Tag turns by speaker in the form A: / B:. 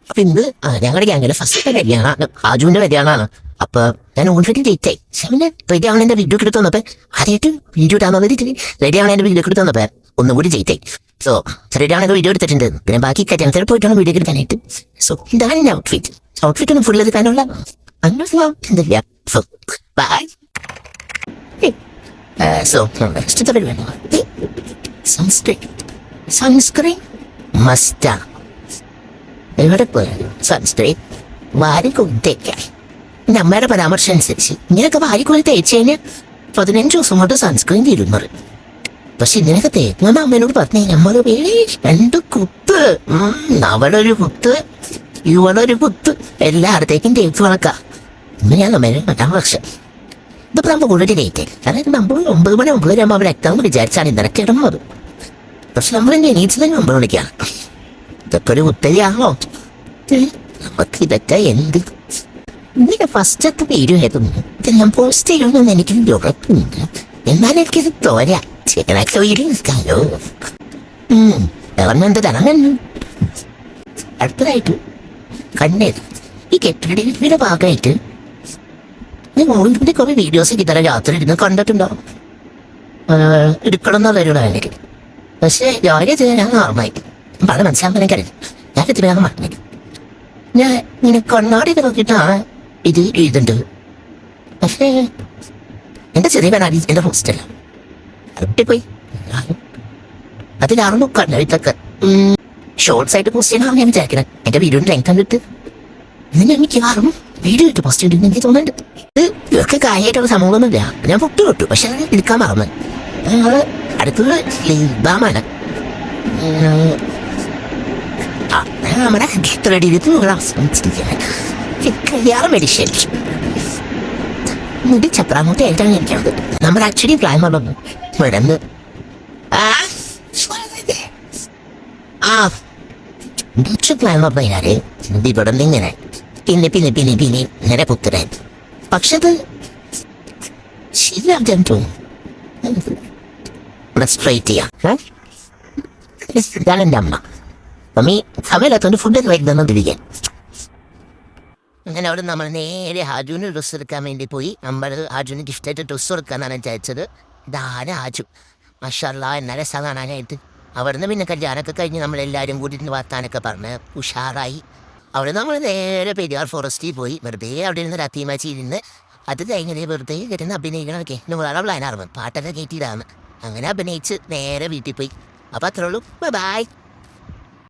A: അപ്പൊ ഇന്ന് ഞങ്ങളുടെ ഗ്യാങ്ങിലെ ഫസ്റ്റ് കല്യാണമാണ്, ഹാജുവിന്റെ കല്യാണമാണ്. അപ്പൊ ഞാൻ ഓൾറെഡി ലേറ്റ് ആയി. പിന്നെ റെഡി ആവണ എന്റെ വീഡിയോ എടുത്ത് വന്നപ്പോ ആദ്യമായിട്ട് വീഡിയോ ഇടാൻ വന്നിട്ട് റെഡി ആവണ എന്റെ വീഡിയോ എടുത്ത് വന്നപ്പോ ഒന്നും കൂടി ലേറ്റ് ആയി. സോ റെഡി ആണെങ്കിൽ വീഡിയോ എടുത്തിട്ടുണ്ട്. പിന്നെ ബാക്കി കല്യാണത്തിൽ പോയിട്ടാണ് വീഡിയോ എടുക്കാനായിട്ട്. സോ ഇതാണ് എന്റെ ഔട്ട്ഫിറ്റ് ഒന്നും ഫുൾ എടുക്കാനുള്ള എന്തില്ല. So bye. സോ നെക്സ്റ്റ് പരിപാടി സൺസ്ക്രീൻ മസ്റ്റാ. എവിടെ പോയാലും സൺസ്ക്രീൻ വാരി കൊണ്ടേക്കാം. നമ്മുടെ പരാമർശം അനുസരിച്ച് ഇങ്ങനെയൊക്കെ വാരിക്കൊള്ളി തേച്ച് കഴിഞ്ഞാൽ 15 ദിവസം കൊണ്ട് സൺസ്ക്രീൻ തീരുന്നത്. പക്ഷെ ഇങ്ങനെയൊക്കെ തേക്കുന്ന അമ്മേനോട് പറഞ്ഞു നമ്മൾ 2 കുത്ത്, അവളൊരു കുത്ത് ഇവളൊരു കുത്ത് എല്ലായിടത്തേക്കും തേച്ച് വളക്കാം. ഇന്ന് ഞാൻ അമ്മേനെ 2 വർഷം ഇതിപ്പോൾ നമ്മൾ ഓൾറെഡി ലേറ്റ് ആയി. അതായത് നമ്മൾ 9 മണി 9 ആകുമ്പോൾ അവർ എത്താമെന്ന് വിചാരിച്ചാണ് ഇന്നലെ കിടന്നത്. പക്ഷെ നമ്മൾ എന്നെ എണീറ്റ് തന്നെ 9 മണിക്കാണ്. ഇതൊക്കെ ഒരു ഉത്തരയാണോ? നമുക്ക് ഇതൊക്കെ എന്ത് ഇങ്ങനെ ഫസ്റ്റത്തെ വീഡിയോ ആയിരുന്നു. ഇതെല്ലാം പോസ്റ്റ് ചെയ്യണമെന്ന് എനിക്ക് ഉറപ്പില്ല. എന്നാലും എനിക്കിത് തോരാ. ചിലക്ക് വീഡിയോ നിൽക്കാലോ. ഇറങ്ങുന്നു. അടുത്തതായിട്ട് കണ്ണേത് ഈ കെട്ടിടയുടെ ഭാഗമായിട്ട് ഞാൻ ഓൾറെഡി കുറെ വീഡിയോസ് ഇതര രാത്രി ഇരുന്ന് കണ്ടിട്ടുണ്ടോ? എടുക്കണം എന്നുള്ളൊരു എനിക്ക്. പക്ഷേ ജോലി ചെയ്യാൻ ഞാൻ ഓർമ്മയായി പല മനസ്സിലാക്കാൻ എനിക്കറിയില്ല. ഞാൻ എത്തിനാണ് മറന്നു. ഞാൻ ഇങ്ങനെ കണ്ണാടി നോക്കിയിട്ടാണ് ഇത് എഴുതേണ്ടത്. പക്ഷേ എൻ്റെ ചെറിയ കണ്ണാടി എൻ്റെ ഹോസ്റ്റല പോയി അതിലാറുന്നു കണ്ണാടിത്തൊക്കെ ഷോർട്സ് ആയിട്ട് പോസ്റ്റ് ചെയ്യണമെന്ന് ഞാൻ വിചാരിക്കണം. എൻ്റെ വീഡിയോയുടെ ലെങ്ത് കണ്ടിട്ട് ഇന്ന് ഞാൻ മിക്കവാറും വീഡിയോ ഇട്ട് പോസ്റ്റ് ചെയ്തിട്ട് എനിക്ക് തോന്നുന്നുണ്ട്. ഇതൊക്കെ കാര്യമായിട്ടുള്ള സംഭവമൊന്നുമില്ല. ഞാൻ പൊട്ടു പക്ഷെ അത് എടുക്കാൻ മറന്നു. അടുത്തത് ലിബാമാണ്. നമ്മുടെ കല്യാണം മെഡിഷൻ മുടി ചപ്രാങ്ങോട്ട് ആയിട്ടാണ് എനിക്കത്. നമ്മൾ ആക്ച്വലി പ്ലാൻ പറഞ്ഞു ഇവിടെന്ന് പ്ലാൻ പറഞ്ഞു കഴിഞ്ഞാല് ഇവിടെ നിന്ന് ഇങ്ങനെ പിന്നെ ഇങ്ങനെ പുത്തരാൻ. പക്ഷെ അത് ശരിയാക്കാൻ തോന്നുന്നു. സ്ട്രൈറ്റ് ചെയ്യാം. ഇതാണ് എൻ്റെ അമ്മ. അപ്പം ഈ സമയത്തുകൊണ്ട് ഫുഡ് വൈകുന്നതിരിക്കാൻ അങ്ങനെ അവിടെ നമ്മൾ നേരെ ഹാജുവിന് ഡ്രസ്സ് എടുക്കാൻ വേണ്ടി പോയി. നമ്മൾ ഹാജുവിന് ഗിഫ്റ്റായിട്ട് ഡ്രസ്സ് കൊടുക്കാനാണ് വിചാരിച്ചത്. ഇതാണ് ഹാജു. മാഷാല്ലാ നല്ല രസം കാണാനായിട്ട്. അവിടുന്ന് പിന്നെ കല്യാണമൊക്കെ കഴിഞ്ഞ് നമ്മളെല്ലാവരും കൂടിയിട്ട് വർത്താനൊക്കെ പറഞ്ഞ് ഉഷാറായി. അവിടെ നമ്മൾ നേരെ പെരിയാർ ഫോറസ്റ്റിൽ പോയി വെറുതെ അവിടെ ഇരുന്ന് രാത്രിമാച്ചി ഇരുന്ന് അത് കഴിഞ്ഞത് വെറുതെ കിട്ടുന്ന അഭിനയിക്കണമൊക്കെ നൂറാളെ പ്ലാനായിരുന്നു. പാട്ടൊക്കെ കയറ്റിയിടാന്ന് അങ്ങനെ അഭിനയിച്ച് നേരെ വീട്ടിൽ പോയി. അപ്പോൾ അത്രേ ഉള്ളൂ. ബൈ.